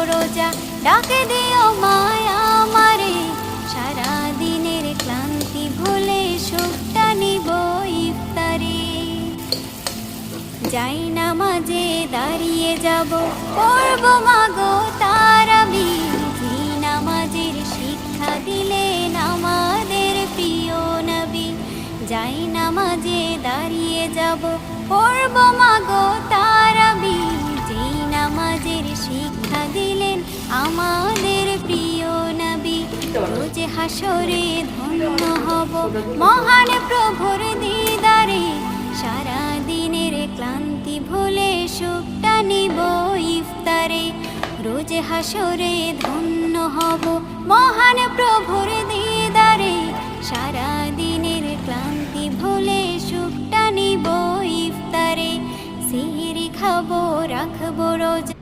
রোজা, ডাকে দিও মায়া আমারে। সারা দিনের ক্লান্তি ভুলে সুখটা নিব ইফতারে। যাই নামাজে দাঁড়িয়ে যাব, পড়ব মাগো তারাবির। যে নামাজের শিক্ষা দিলেন আমাদের প্রিয় নবী। যাই নামাজে দাঁড়িয়ে যাব, পড়ব মাগো তারাবির। যে নামাজের শিক্ষা দিলেন আমাদের প্রিয় নবী। রোজ হাসরে ধন্য হব মহান প্রভুর দিদারে। সারা দিনের ক্লান্তি ভুলে সুখটা নিব ইফতারে। রোজ হাসরে ধন্য হব মহান প্রভুর দিদারে। সারা দিনের ক্লান্তি ভুলে সুখটা নিব ইফতারে। সিহরি খাবো রাখবো রোজা,